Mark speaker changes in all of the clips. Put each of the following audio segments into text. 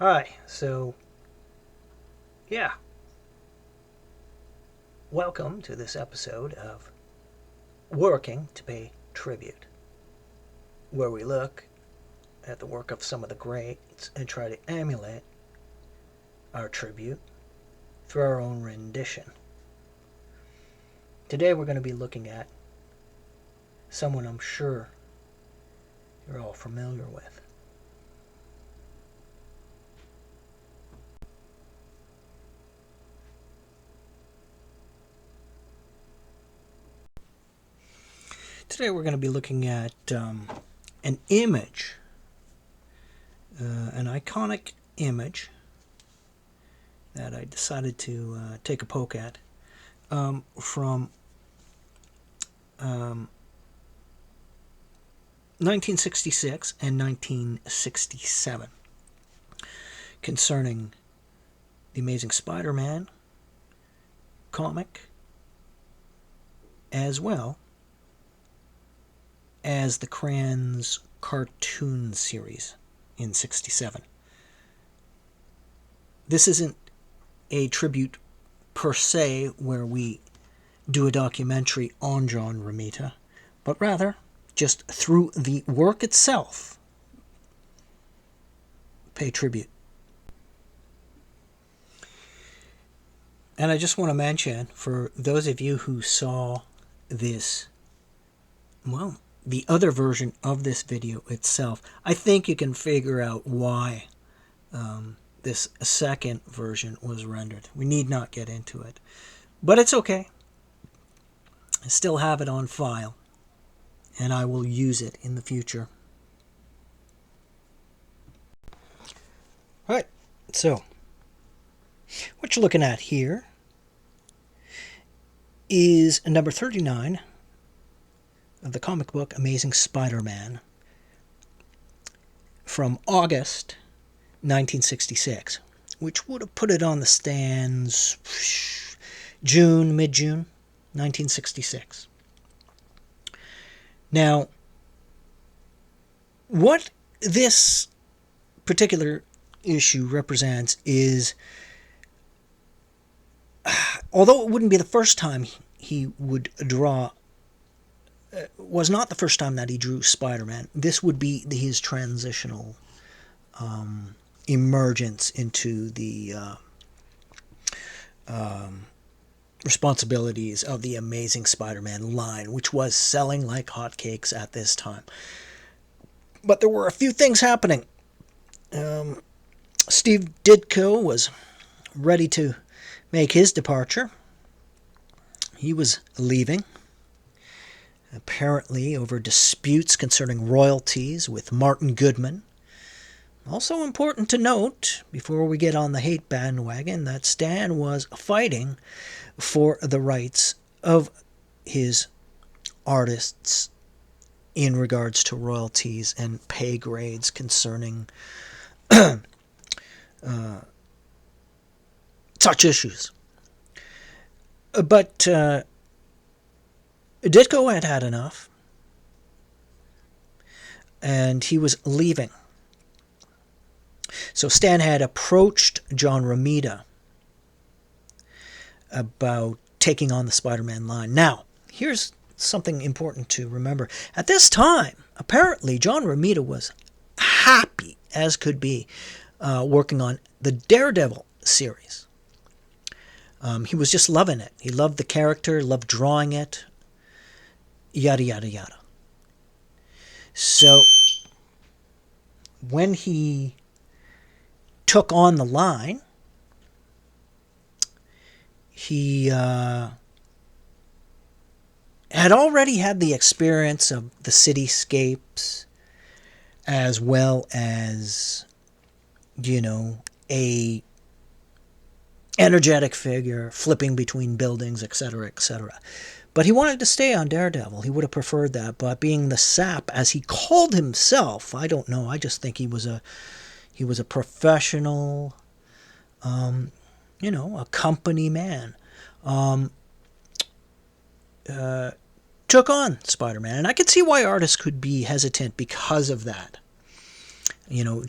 Speaker 1: Hi, yeah, welcome to this episode of Working to Pay Tribute, where we look at the work of some of the greats and try to emulate our tribute through our own rendition. Today we're going to be looking at someone I'm sure you're all familiar with. Today we're going to be looking at an image, an iconic image that I decided to take a poke at from 1966 and 1967 concerning the Amazing Spider-Man comic, as well as the Crayons cartoon series in 67. This isn't a tribute per se where we do a documentary on John Romita, but rather just through the work itself pay tribute. And I just want to mention, for those of you who saw this, well, the other version of this video itself, I think you can figure out why this second version was rendered. We need not get into it, but it's okay. I still have it on file, and I will use it in the future. All right, so what you're looking at here is number 39 of the comic book Amazing Spider-Man from August 1966, which would have put it on the stands mid-June 1966. Now, what this particular issue represents is, although it wouldn't be the first time he would draw, was not the first time that he drew Spider-Man, this would be his transitional emergence into the responsibilities of the Amazing Spider-Man line, which was selling like hotcakes at this time. But there were a few things happening. Steve Ditko was ready to make his departure. He was leaving, apparently over disputes concerning royalties with Martin Goodman. Also important to note, before we get on the hate bandwagon, that Stan was fighting for the rights of his artists in regards to royalties and pay grades concerning such issues. But Ditko had had enough, and he was leaving. So Stan had approached John Romita about taking on the Spider-Man line. Now, here's something important to remember. At this time, apparently, John Romita was happy as could be working on the Daredevil series. He was just loving it. He loved the character, loved drawing it, yada, yada, yada. So when he took on the line, he had already had the experience of the cityscapes, as well as, a energetic figure flipping between buildings, etc., etc. But he wanted to stay on Daredevil. He would have preferred that, but being the sap, as he called himself, I don't know. I just think he was a professional, a company man. Took on Spider-Man, and I could see why artists could be hesitant because of that.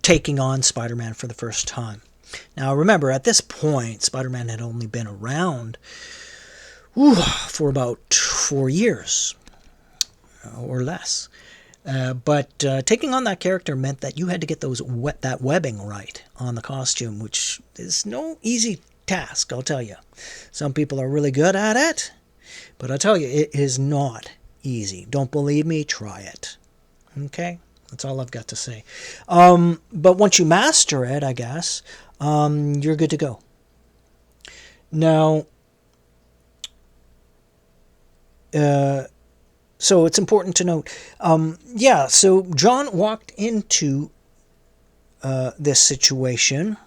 Speaker 1: taking on Spider-Man for the first time. Now, remember, at this point, Spider-Man had only been around for about 4 years or less. But taking on that character meant that you had to get that webbing right on the costume, which is no easy task, I'll tell you. Some people are really good at it, but I'll tell you, it is not easy. Don't believe me? Try it. Okay? That's all I've got to say. But once you master it, I guess, you're good to go. Now, so it's important to note. So John walked into this situation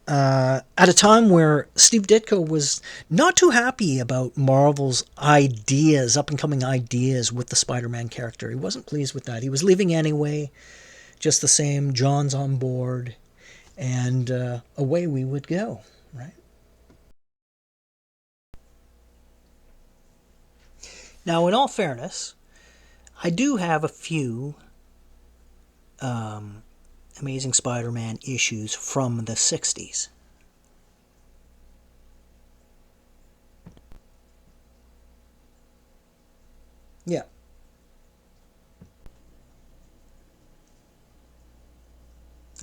Speaker 1: at a time where Steve Ditko was not too happy about Marvel's ideas, up-and-coming ideas with the Spider-Man character. He wasn't pleased with that. He was leaving anyway. Just the same, John's on board, and away we would go, right? Now, in all fairness, I do have a few Amazing Spider-Man issues from the 60s. Yeah.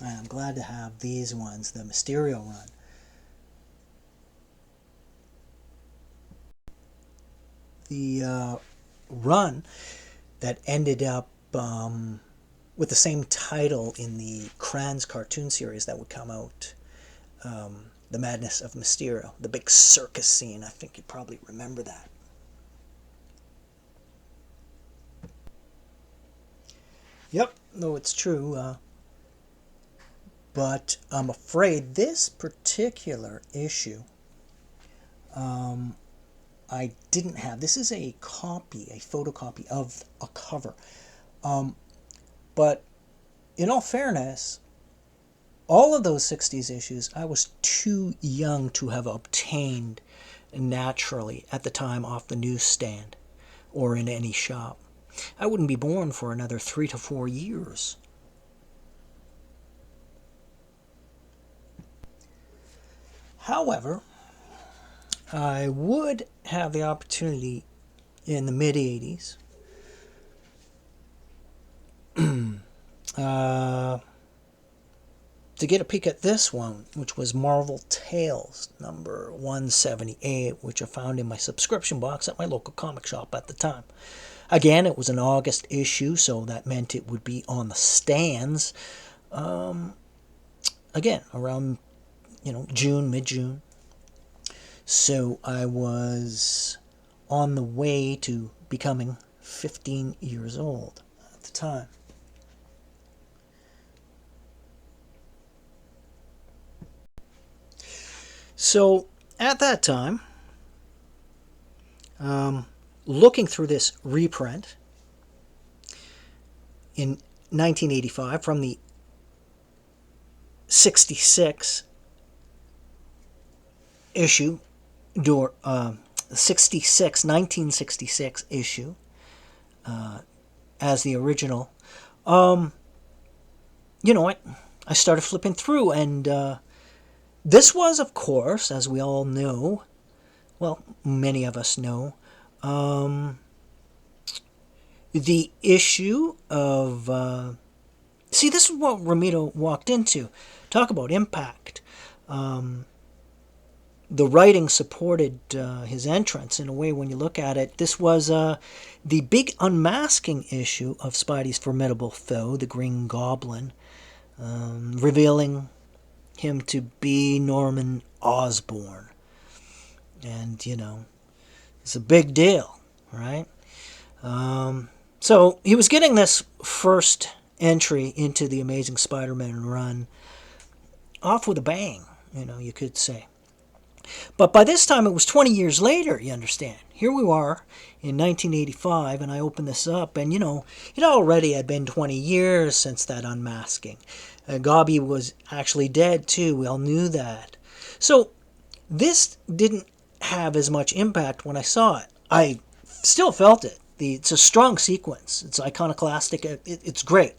Speaker 1: I'm glad to have these ones, the Mysterio run. The run that ended up with the same title in the Kranz cartoon series that would come out, The Madness of Mysterio, the big circus scene. I think you probably remember that. Yep, no, it's true. But I'm afraid this particular issue I didn't have. This is a photocopy of a cover. But in all fairness, all of those 60s issues, I was too young to have obtained naturally at the time off the newsstand or in any shop. I wouldn't be born for another 3 to 4 years. However, I would have the opportunity in the mid-80s to get a peek at this one, which was Marvel Tales number 178, which I found in my subscription box at my local comic shop at the time. Again, it was an August issue, so that meant it would be on the stands again around June, mid-June. So I was on the way to becoming 15 years old at the time. So at that time, looking through this reprint in 1985 from the 66 issue, 1966 issue, as the original, I started flipping through, and this was, of course, as we all know, well, many of us know, the issue of, this is what Romita walked into. Talk about impact. The writing supported his entrance in a way when you look at it. This was the big unmasking issue of Spidey's formidable foe, the Green Goblin, revealing him to be Norman Osborn. And, it's a big deal, right? So he was getting this first entry into the Amazing Spider-Man run off with a bang, you could say. But by this time, it was 20 years later, you understand. Here we are in 1985, and I opened this up, and, it already had been 20 years since that unmasking. Gobby was actually dead, too. We all knew that. So this didn't have as much impact when I saw it. I still felt it. It's a strong sequence. It's iconoclastic. It's great.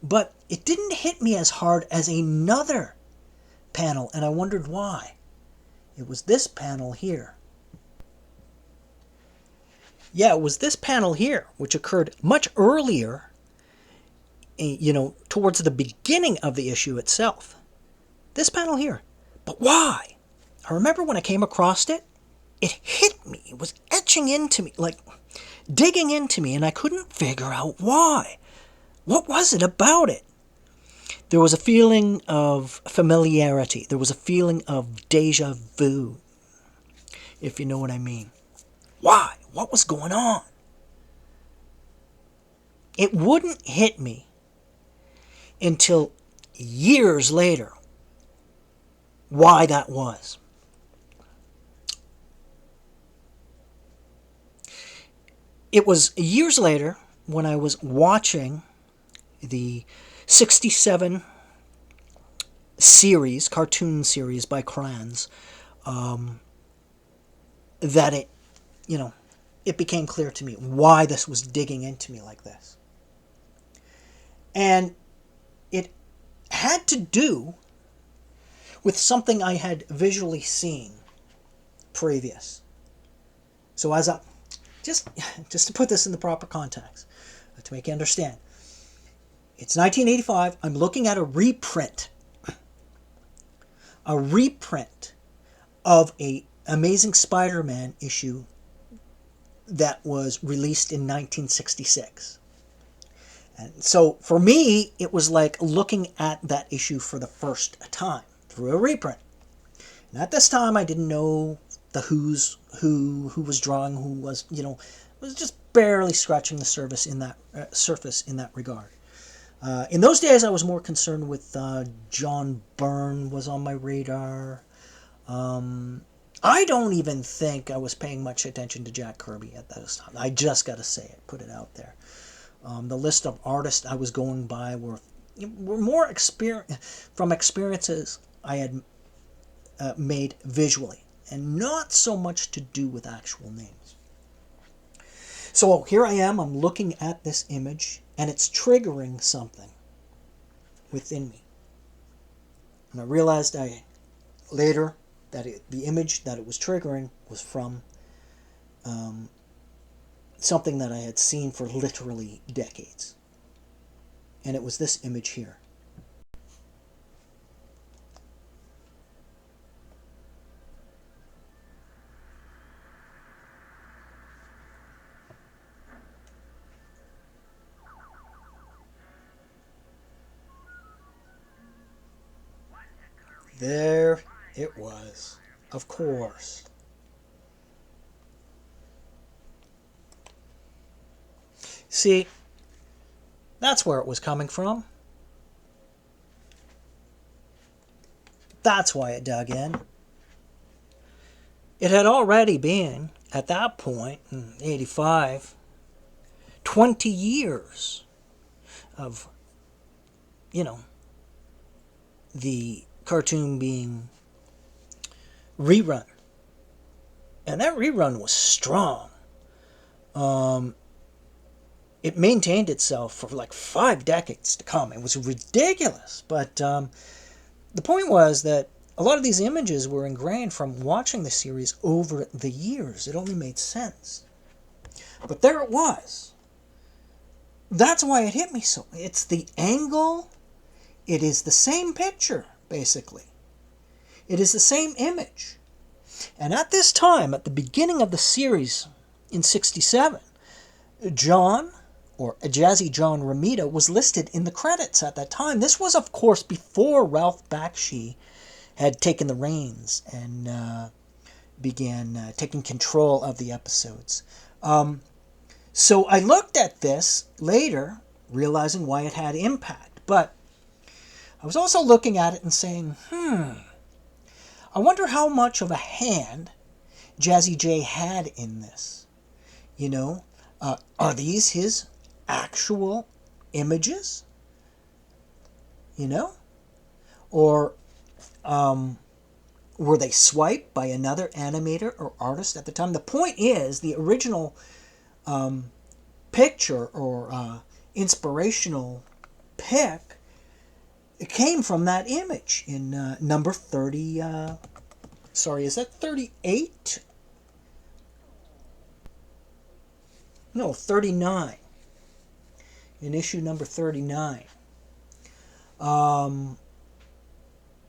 Speaker 1: But it didn't hit me as hard as another panel, and I wondered why. It was this panel here. Yeah, it was this panel here, which occurred much earlier, towards the beginning of the issue itself. This panel here. But why? I remember when I came across it, it hit me. It was etching into me, like digging into me, and I couldn't figure out why. What was it about it? There was a feeling of familiarity. There was a feeling of deja vu, if you know what I mean. Why? What was going on? It wouldn't hit me until years later why that was. It was years later when I was watching the 67 series, cartoon series by Crans, that it became clear to me why this was digging into me like this. And it had to do with something I had visually seen previous. So as I just to put this in the proper context, to make you understand, it's 1985. I'm looking at a reprint of a Amazing Spider-Man issue that was released in 1966. And so for me, it was like looking at that issue for the first time through a reprint. And at this time, I didn't know the who was drawing, who was, was just barely scratching the surface in that regard. In those days, I was more concerned with John Byrne was on my radar. I don't even think I was paying much attention to Jack Kirby at those times. I just got to say it, put it out there. The list of artists I was going by were more from experiences I had made visually, and not so much to do with actual names. So here I am, I'm looking at this image, and it's triggering something within me. And I realized later that the image that it was triggering was from something that I had seen for literally decades. And it was this image here. There it was, of course. See, that's where it was coming from. That's why it dug in. It had already been, at that point, in 85, 20 years of, the cartoon being rerun. And that rerun was strong. It maintained itself for like 5 decades to come. It was ridiculous. But the point was that a lot of these images were ingrained from watching the series over the years. It only made sense. But there it was. That's why it hit me so. It's the angle. It is the same picture, basically. It is the same image. And at this time, at the beginning of the series in 67, John, or Jazzy John Romita, was listed in the credits at that time. This was, of course, before Ralph Bakshi had taken the reins and began taking control of the episodes. So I looked at this later, realizing why it had impact. But I was also looking at it and saying, I wonder how much of a hand Jazzy J had in this. Are these his actual images? Or were they swiped by another animator or artist at the time? The point is, the original picture or inspirational pick, it came from that image in number 30. Sorry, is that 38? No, 39. In issue number 39.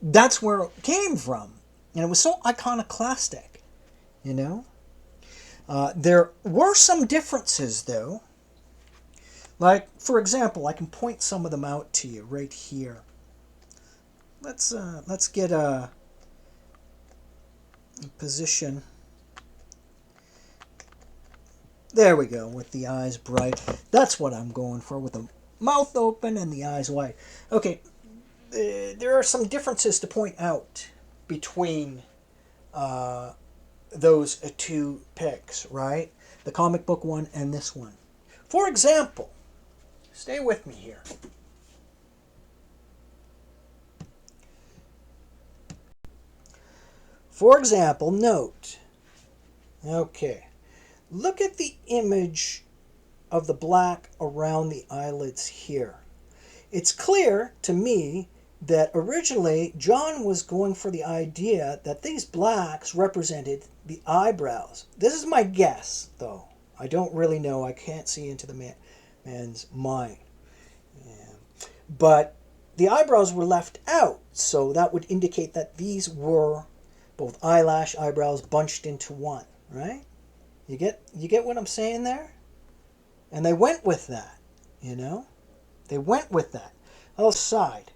Speaker 1: That's where it came from. And it was so iconoclastic, you know. There were some differences, though. Like, for example, I can point some of them out to you right here. Let's get a position. There we go, with the eyes bright. That's what I'm going for, with the mouth open and the eyes wide. Okay, there are some differences to point out between those two picks, right? The comic book one and this one. For example, stay with me here. For example, note. Okay. Look at the image of the black around the eyelids here. It's clear to me that originally John was going for the idea that these blacks represented the eyebrows. This is my guess, though. I don't really know. I can't see into the man's mind. Yeah. But the eyebrows were left out, so that would indicate that these were both eyelash, eyebrows bunched into one, right? You get what I'm saying there? And they went with that, you know? They went with that. Other side.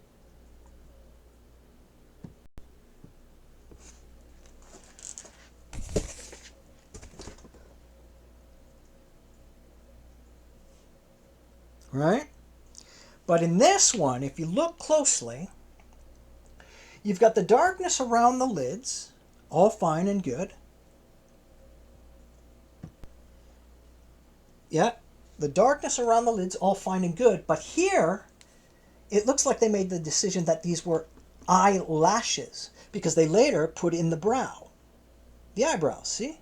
Speaker 1: Right? But in this one, if you look closely, you've got the darkness around the lids, all fine and good. Yeah, the darkness around the lids, all fine and good. But here, it looks like they made the decision that these were eyelashes, because they later put in the brow, the eyebrows, see?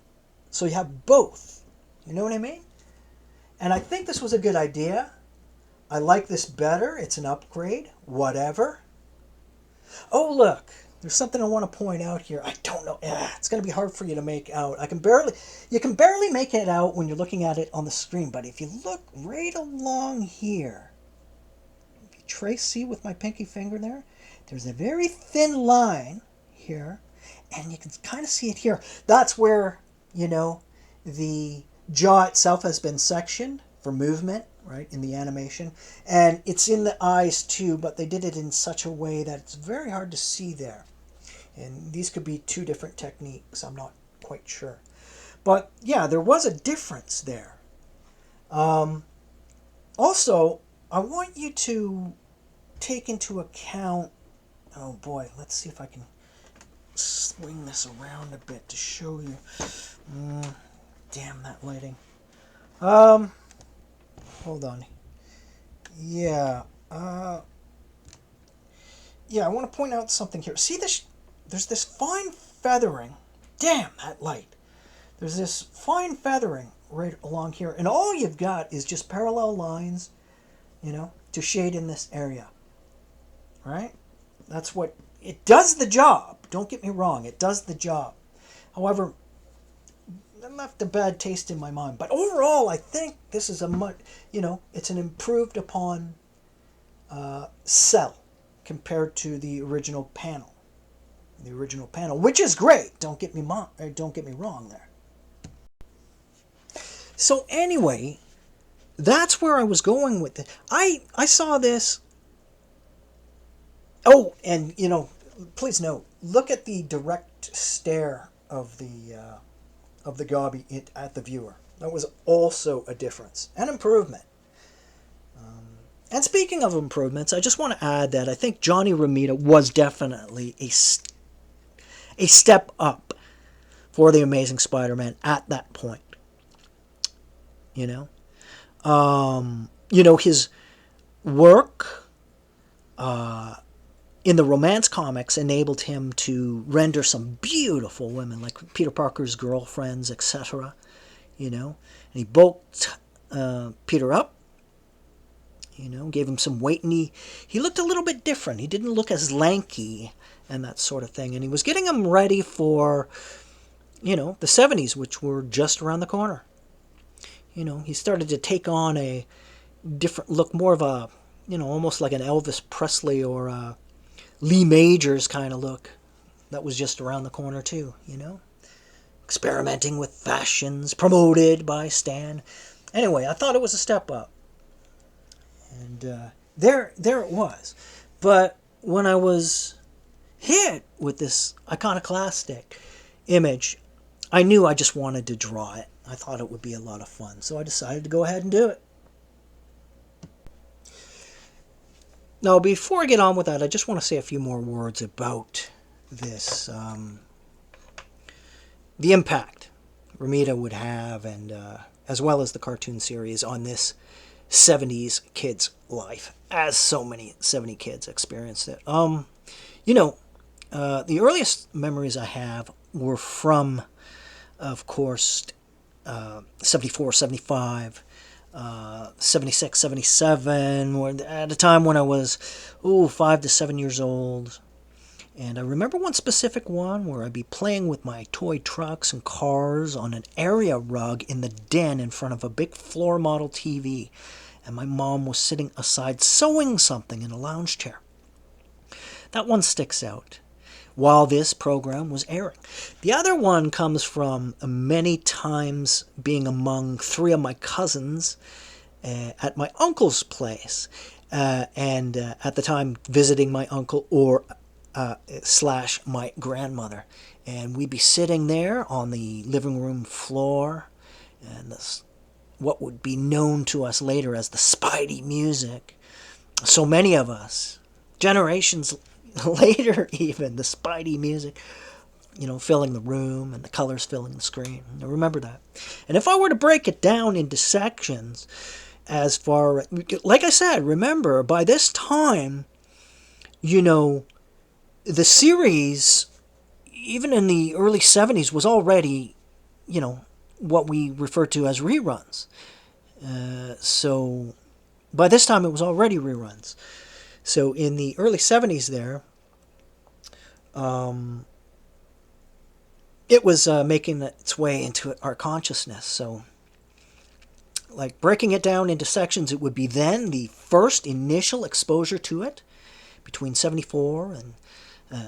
Speaker 1: So you have both. You know what I mean? And I think this was a good idea. I like this better. It's an upgrade. Whatever. Oh, look. There's something I want to point out here. I don't know. It's going to be hard for you to make out. You can barely make it out when you're looking at it on the screen. But if you look right along here, if you trace, see with my pinky finger there, there's a very thin line here. And you can kind of see it here. That's where, you know, the jaw itself has been sectioned for movement, right, in the animation. And it's in the eyes too, but they did it in such a way that it's very hard to see there. And these could be two different techniques. I'm not quite sure. But yeah, there was a difference there. Also, I want you to take into account... Oh boy, let's see if I can swing this around a bit to show you. Damn that lighting. Hold on. Yeah. Yeah, I want to point out something here. See this? There's this fine feathering. Damn, that light. There's this fine feathering right along here. And all you've got is just parallel lines, you know, to shade in this area. Right? That's what... It does the job. Don't get me wrong. It does the job. However, it left a bad taste in my mind. But overall, I think this is a much... You know, it's an improved upon cell compared to the original panel. The original panel, which is great. Don't get me wrong there. So anyway, that's where I was going with it. I saw this. Oh, and you know, please note, look at the direct stare of the Gobby at the viewer. That was also a difference, an improvement. And speaking of improvements, I just want to add that I think Johnny Romita was definitely a step up for the Amazing Spider-Man at that point. You know, his work in the romance comics enabled him to render some beautiful women, like Peter Parker's girlfriends, etc. You know, and he bulked Peter up, Gave him some weight, and he looked a little bit different. He didn't look as lanky and that sort of thing. And he was getting him ready for, the 70s, which were just around the corner. He started to take on a different look, more of a, almost like an Elvis Presley or a Lee Majors kind of look. That was just around the corner too, Experimenting with fashions, promoted by Stan. Anyway, I thought it was a step up. And there it was. But when I was hit with this iconoclastic image, I knew I just wanted to draw it. I thought it would be a lot of fun. So I decided to go ahead and do it. Now, before I get on with that, I just want to say a few more words about this. The impact Romita would have, and as well as the cartoon series, on this 70s kid's life, as so many 70 kids experienced it. The earliest memories I have were from, of course, 74, 75, 76, 77, at a time when I was 5 to 7 years old. And I remember one specific one where I'd be playing with my toy trucks and cars on an area rug in the den in front of a big floor model TV. And my mom was sitting aside sewing something in a lounge chair. That one sticks out while this program was airing. The other one comes from many times being among 3 of my cousins at my uncle's place. And at the time visiting my uncle or / my grandmother. And we'd be sitting there on the living room floor, and this, what would be known to us later as the Spidey music. So many of us, generations later even, the Spidey music, filling the room and the colors filling the screen. I remember that. And if I were to break it down into sections, as far, like I said, remember, by this time, the series, even in the early 70s, was already, what we refer to as reruns. So by this time, it was already reruns. So in the early 70s there, it was making its way into our consciousness. So, like, breaking it down into sections, it would be then the first initial exposure to it between 74 and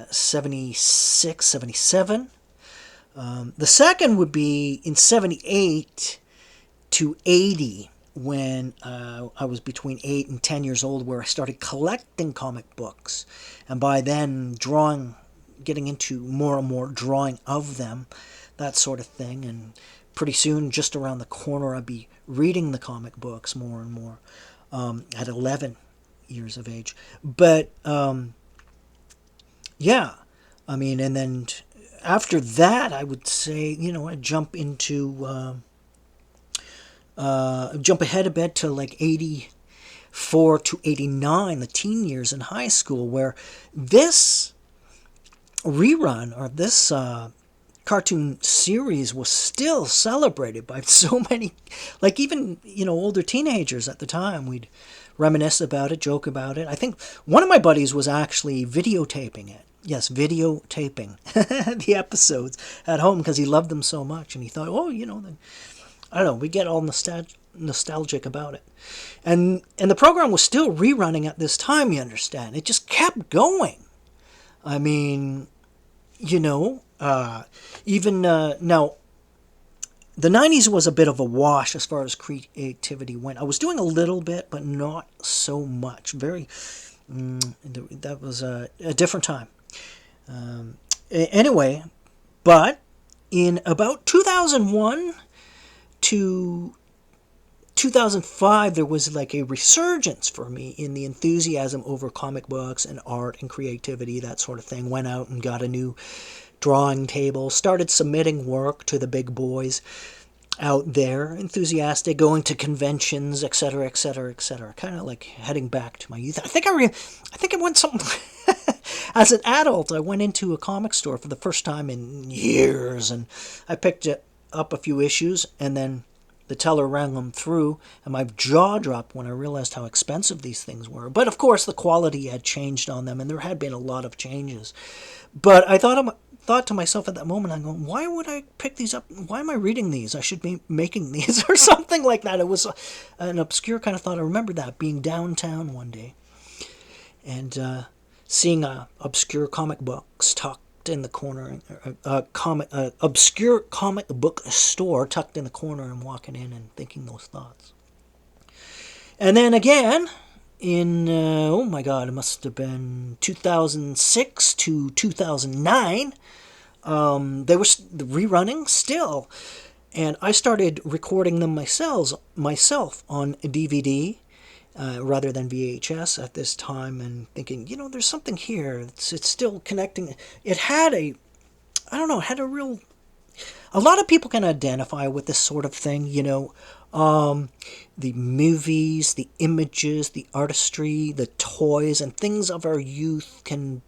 Speaker 1: 76, 77. The second would be in 78 to 80, when I was between 8 and 10 years old, where I started collecting comic books. And by then, getting into more and more drawing of them, that sort of thing. And pretty soon, just around the corner, I'd be reading the comic books more and more at 11 years of age. But yeah, I mean, and then after that, I would say, I'd jump ahead a bit to like 84 to 89, the teen years in high school, where this rerun, or this cartoon series, was still celebrated by so many, like even, older teenagers at the time. We'd reminisce about it, joke about it. I think one of my buddies was actually videotaping it. Yes, videotaping the episodes at home because he loved them so much. And he thought, I don't know, we get all nostalgic about it. And the program was still rerunning at this time, you understand. It just kept going. I mean, even now, the 90s was a bit of a wash as far as creativity went. I was doing a little bit, but not so much. That was a different time. Anyway, but in about 2001 to 2005, there was like a resurgence for me in the enthusiasm over comic books and art and creativity, that sort of thing. Went out and got a new drawing table, started submitting work to the big boys out there, enthusiastic, going to conventions, etc., etc., etc. Kind of like heading back to my youth. I think I went something. As an adult, I went into a comic store for the first time in years, and I picked up a few issues, and then the teller rang them through, and my jaw dropped when I realized how expensive these things were. But of course, the quality had changed on them, and there had been a lot of changes. But I thought to myself at that moment, I'm going, why would I pick these up? Why am I reading these? I should be making these or something like that. It was an obscure kind of thought. I remember that being downtown one day and seeing obscure comic books tucked in the corner, obscure comic book store tucked in the corner, and walking in and thinking those thoughts. And then again, in, oh my God, it must have been 2006 to 2009, they were rerunning still. And I started recording them myself on DVD rather than VHS at this time, and thinking, there's something here. It's still connecting. It had I don't know, it had a lot of people can identify with this sort of thing, the movies, the images, the artistry, the toys, and things of our youth can,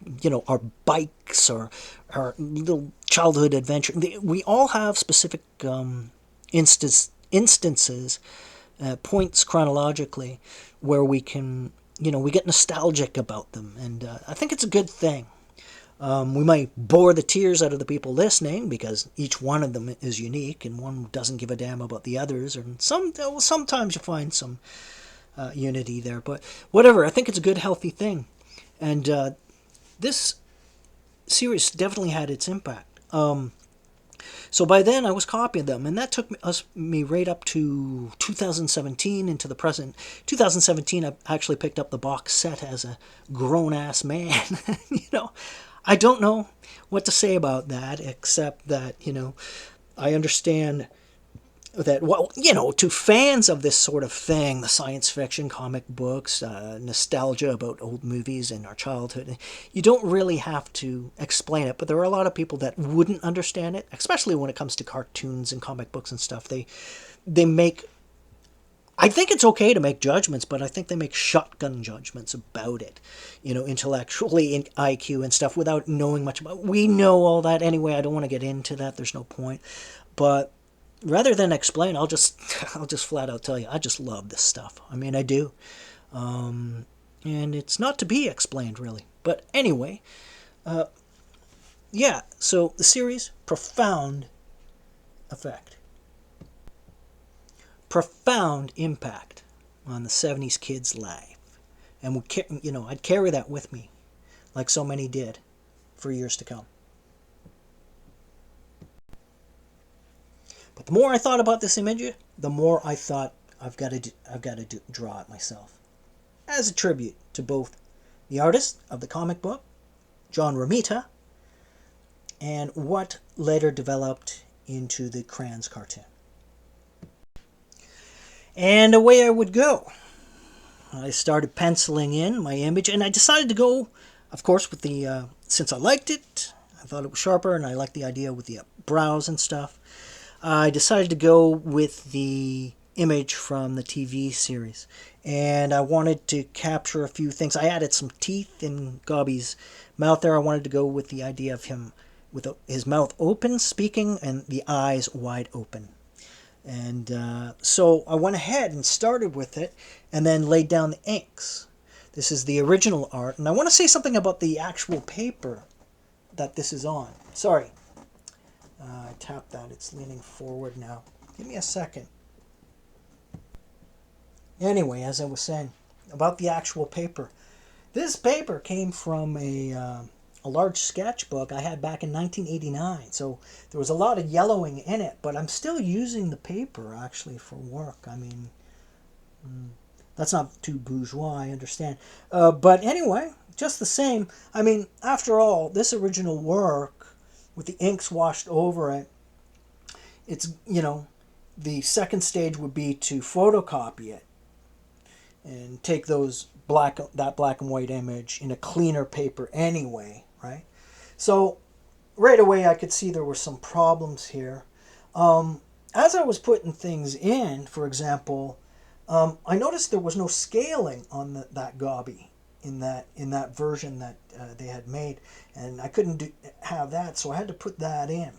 Speaker 1: our bikes or our little childhood adventure. We all have specific instances, points chronologically, where we can, we get nostalgic about them. And I think it's a good thing. We might bore the tears out of the people listening because each one of them is unique and one doesn't give a damn about the others. And sometimes you find some unity there. But whatever, I think it's a good, healthy thing. And this series definitely had its impact. So by then I was copying them, and that took me right up to 2017 into the present. 2017, I actually picked up the box set as a grown-ass man. I don't know what to say about that, except that, I understand that, to fans of this sort of thing, the science fiction, comic books, nostalgia about old movies and our childhood, you don't really have to explain it, but there are a lot of people that wouldn't understand it, especially when it comes to cartoons and comic books and stuff. They make, I think it's okay to make judgments, but I think they make shotgun judgments about it, intellectually, in IQ and stuff, without knowing much about it. We know all that anyway. I don't want to get into that. There's no point. But rather than explain, I'll just flat out tell you, I just love this stuff. I mean, I do. And it's not to be explained, really. But anyway, yeah, so the series, profound effect. Profound impact on the 70s kid's life. And, I'd carry that with me, like so many did, for years to come. But the more I thought about this image, the more I thought I've got to draw it myself, as a tribute to both the artist of the comic book, John Romita, and what later developed into the Crayons cartoon. And away I would go. I started penciling in my image, and I decided to go, of course, with the, since I liked it, I thought it was sharper, and I liked the idea with the brows and stuff. I decided to go with the image from the TV series, and I wanted to capture a few things. I added some teeth in Gobby's mouth there. I wanted to go with the idea of him with his mouth open, speaking, and the eyes wide open. And so I went ahead and started with it, and then laid down the inks. This is the original art, and I want to say something about the actual paper that this is on. Sorry. I tapped that. It's leaning forward now. Give me a second. Anyway, as I was saying, about the actual paper. This paper came from a large sketchbook I had back in 1989. So there was a lot of yellowing in it, but I'm still using the paper, actually, for work. I mean, that's not too bourgeois, I understand. But anyway, just the same. I mean, after all, this original work, with the inks washed over it, it's, the second stage would be to photocopy it and take that black and white image in a cleaner paper anyway, right? So right away I could see there were some problems here. As I was putting things in, for example, I noticed there was no scaling on that Gobby in that version that they had made, and I couldn't have that, so I had to put that in.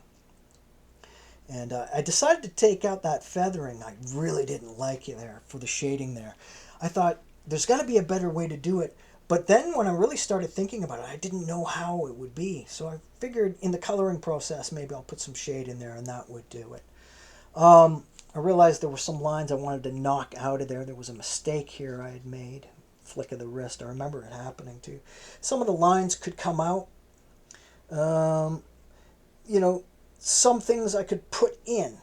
Speaker 1: And I decided to take out that feathering. I really didn't like it there for the shading there. I thought there's got to be a better way to do it. But then when I really started thinking about it, I didn't know how it would be. So I figured in the coloring process, maybe I'll put some shade in there and that would do it. I realized there were some lines I wanted to knock out of there. There was a mistake here I had made. Flick of the wrist. I remember it happening too. Some of the lines could come out. You know, some things I could put in.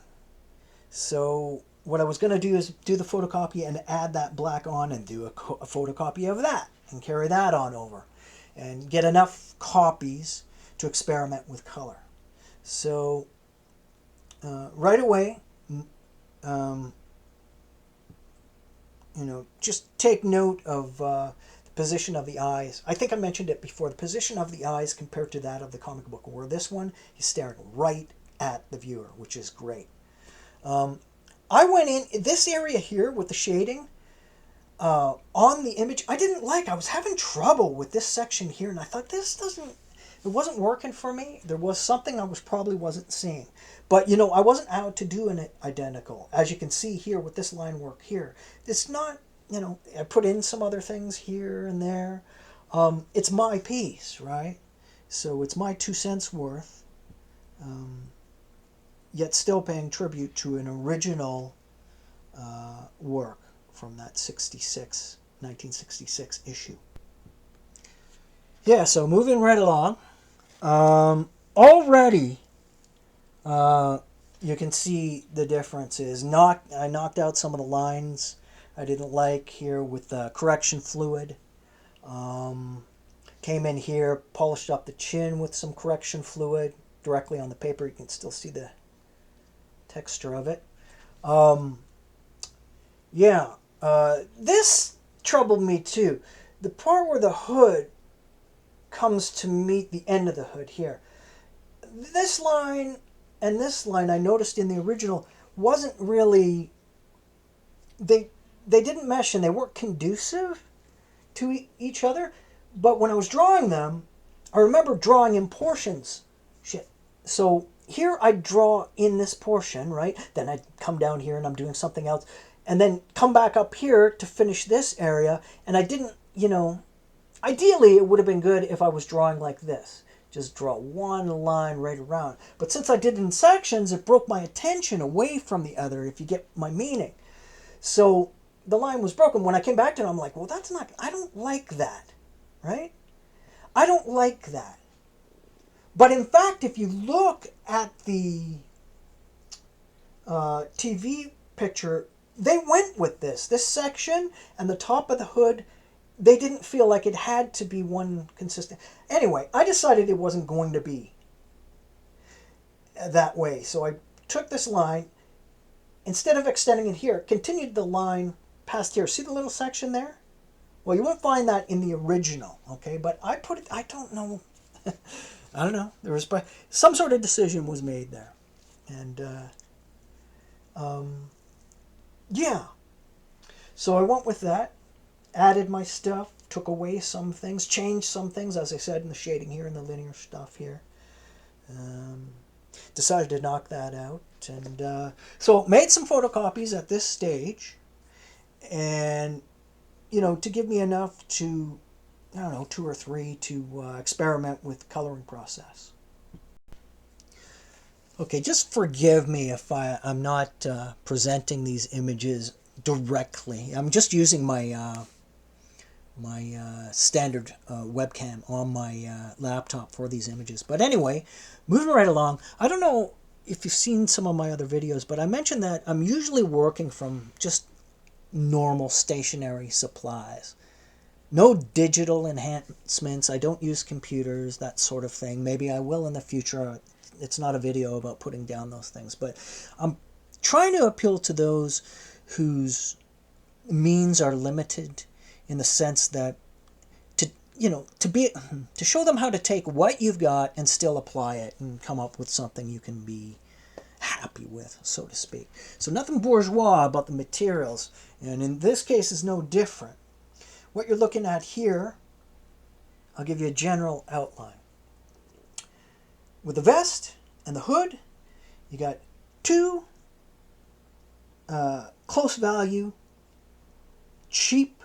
Speaker 1: So what I was going to do is do the photocopy and add that black on and do a photocopy of that and carry that on over and get enough copies to experiment with color. So right away, you know, just take note of the position of the eyes. I think I mentioned it before. The position of the eyes compared to that of the comic book, where this one, he's staring right at the viewer, which is great. I went in this area here with the shading on the image. I didn't like. I was having trouble with this section here, and I thought it wasn't working for me. There was something I wasn't seeing. But, you know, I wasn't out to do an identical. As you can see here with this line work here, it's not, you know, I put in some other things here and there. It's my piece, right? So it's my 2 cents worth, yet still paying tribute to an original work from that 1966 issue. Yeah, so moving right along. Already, you can see the differences. I knocked out some of the lines I didn't like here with the correction fluid. Came in here, polished up the chin with some correction fluid directly on the paper. You can still see the texture of it. This troubled me too. The part where the hood comes to meet the end of the hood here. This line and this line I noticed in the original wasn't really, they didn't mesh and they weren't conducive to each other. But when I was drawing them, I remember drawing in portions. So here I draw in this portion, right? Then I come down here and I'm doing something else. And then come back up here to finish this area. And I didn't, you know, ideally it would have been good if I was drawing like this. Just draw one line right around. But since I did it in sections, it broke my attention away from the other, if you get my meaning. So the line was broken. When I came back to it, I'm like, well, I don't like that, right? I don't like that. But in fact, if you look at the TV picture, they went with this section and the top of the hood. They didn't feel like it had to be one consistent. Anyway, I decided it wasn't going to be that way. So I took this line, instead of extending it here, continued the line past here. See the little section there? Well, you won't find that in the original, okay? But I put it, I don't know. I don't know. There was some sort of decision was made there. And, yeah. So I went with that. Added my stuff, took away some things, changed some things, as I said, in the shading here and the linear stuff here. Decided to knock that out. And so made some photocopies at this stage. And, you know, to give me enough to, I don't know, 2 or 3 to experiment with the coloring process. Okay, just forgive me if I'm not presenting these images directly. I'm just using my standard webcam on my laptop for these images. But anyway, moving right along, I don't know if you've seen some of my other videos, but I mentioned that I'm usually working from just normal stationary supplies. No digital enhancements. I don't use computers, that sort of thing. Maybe I will in the future. It's not a video about putting down those things, but I'm trying to appeal to those whose means are limited, in the sense that to show them how to take what you've got and still apply it and come up with something you can be happy with, so to speak. So nothing bourgeois about the materials, and in this case is no different. What you're looking at here, I'll give you a general outline. With the vest and the hood, you got two close value, cheap,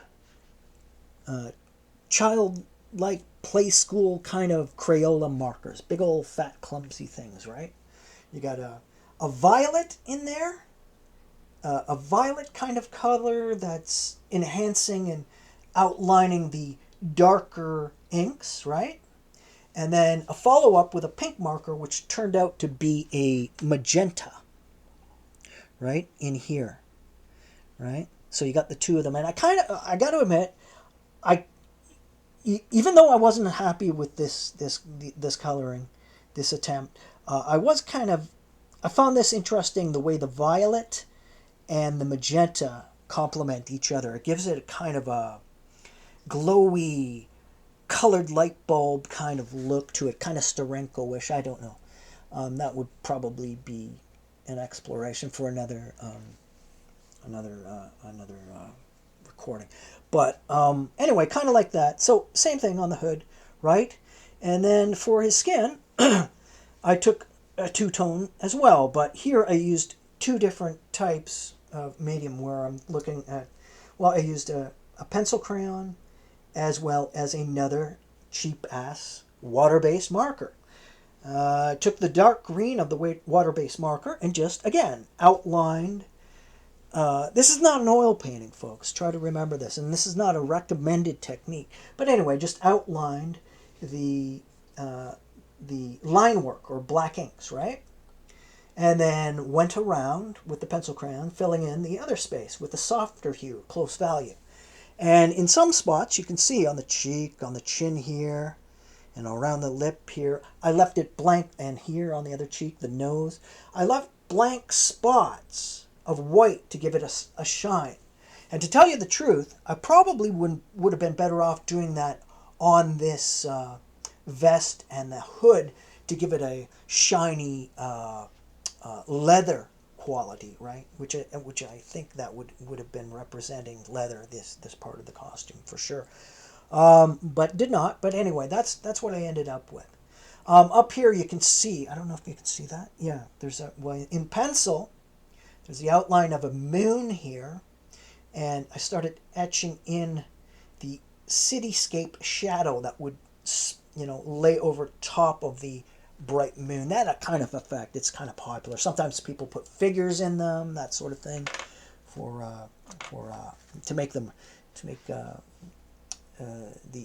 Speaker 1: childlike play school kind of Crayola markers. Big old fat clumsy things, right? You got a violet in there. A violet kind of color that's enhancing and outlining the darker inks, right? And then a follow-up with a pink marker, which turned out to be a magenta, right, in here, right? So you got the two of them. And I got to admit, even though I wasn't happy with this coloring, this attempt, I found this interesting, the way the violet and the magenta complement each other. It gives it a kind of a glowy, colored light bulb kind of look to it, kind of Sterenko-ish. I don't know. That would probably be an exploration for another recording. But anyway, kind of like that. So same thing on the hood, right? And then for his skin, I took a two-tone as well. But here I used two different types of medium where I'm looking at, well, I used a pencil crayon as well as another cheap-ass water-based marker. Took the dark green of the water-based marker and just, again, outlined. This is not an oil painting, folks. Try to remember this. And this is not a recommended technique. But anyway, just outlined the line work or black inks, right? And then went around with the pencil crayon, filling in the other space with a softer hue, close value. And in some spots, you can see on the cheek, on the chin here, and around the lip here, I left it blank. And here on the other cheek, the nose, I left blank spots of white to give it a shine. And to tell you the truth, I probably would have been better off doing that on this vest and the hood to give it a shiny leather quality, right? Which I think that would have been representing leather, this part of the costume for sure. But did not. But anyway, that's what I ended up with. Up here you can see, I don't know if you can see that. Yeah, in pencil, there's the outline of a moon here, and I started etching in the cityscape shadow that would, lay over top of the bright moon. That kind of effect, it's kind of popular. Sometimes people put figures in them, that sort of thing, to make the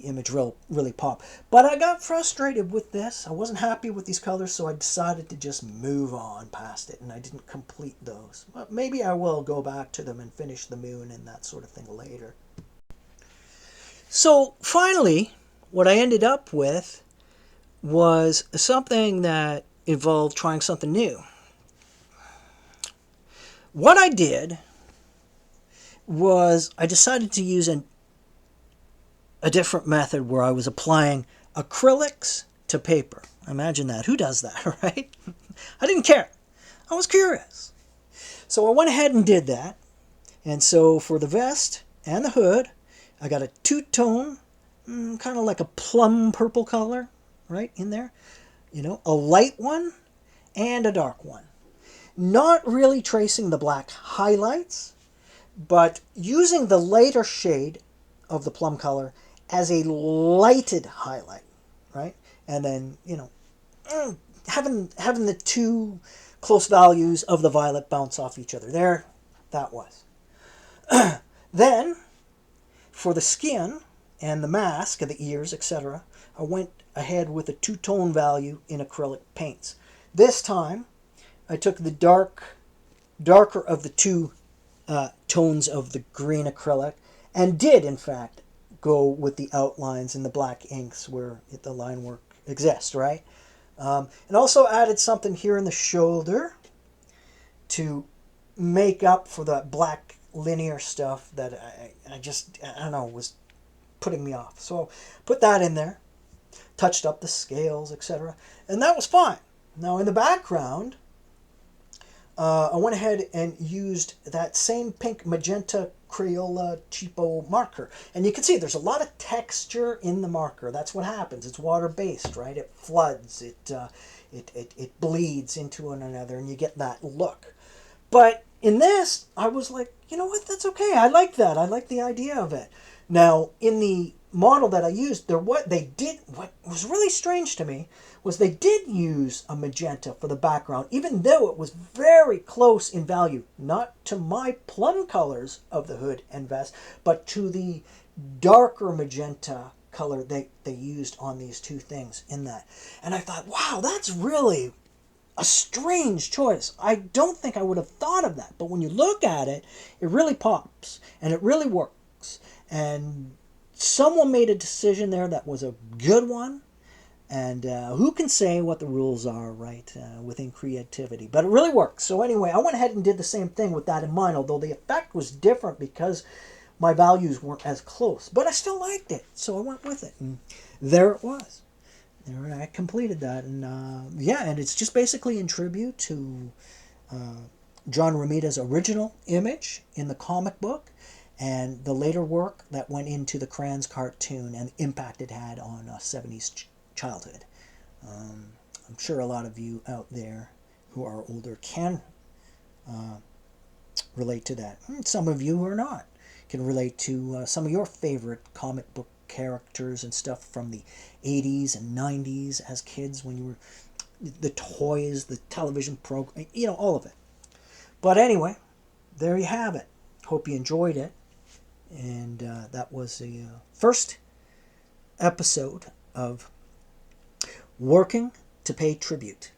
Speaker 1: image really pop. But I got frustrated with this. I wasn't happy with these colors, so I decided to just move on past it, and I didn't complete those. But maybe I will go back to them and finish the moon and that sort of thing later. So finally, what I ended up with was something that involved trying something new. What I did was I decided to use a different method where I was applying acrylics to paper. Imagine that. Who does that, right? I didn't care. I was curious. So I went ahead and did that. And so for the vest and the hood, I got a two-tone, kind of like a plum purple color, right in there. A light one and a dark one. Not really tracing the black highlights, but using the lighter shade of the plum color as a lighted highlight, right? And then, having the two close values of the violet bounce off each other. There, that was. Then, for the skin and the mask and the ears, etc., I went ahead with a two-tone value in acrylic paints. This time, I took the darker of the two tones of the green acrylic and did, in fact, go with the outlines in the black inks where the line work exists, right? And also added something here in the shoulder to make up for that black linear stuff that I don't know, was putting me off. So put that in there, touched up the scales, etc. And that was fine. Now in the background, I went ahead and used that same pink magenta Crayola cheapo marker. And you can see there's a lot of texture in the marker. That's what happens. It's water-based, right? It floods, it bleeds into one another, and you get that look. But in this, I was like, you know what? That's okay. I like that. I like the idea of it. Now, in the model that I used, what was really strange to me was they did use a magenta for the background, even though it was very close in value, not to my plum colors of the hood and vest, but to the darker magenta color they used on these two things in that. And I thought, wow, that's really a strange choice. I don't think I would have thought of that. But when you look at it, it really pops and it really works. And someone made a decision there that was a good one. And who can say what the rules are, right, within creativity? But it really works. So anyway, I went ahead and did the same thing with that in mind, although the effect was different because my values weren't as close. But I still liked it, so I went with it. And there it was. There, I completed that. And yeah, and it's just basically in tribute to John Romita's original image in the comic book and the later work that went into the Crayons cartoon and the impact it had on 70s childhood. I'm sure a lot of you out there who are older can relate to that. Some of you who are not can relate to some of your favorite comic book characters and stuff from the 80s and 90s as kids when you were the toys, the television program, you know, all of it. But anyway, there you have it. Hope you enjoyed it. And that was the first episode of Working to Pay Tribute.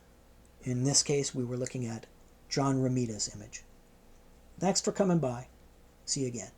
Speaker 1: In this case, we were looking at John Romita's image. Thanks for coming by. See you again.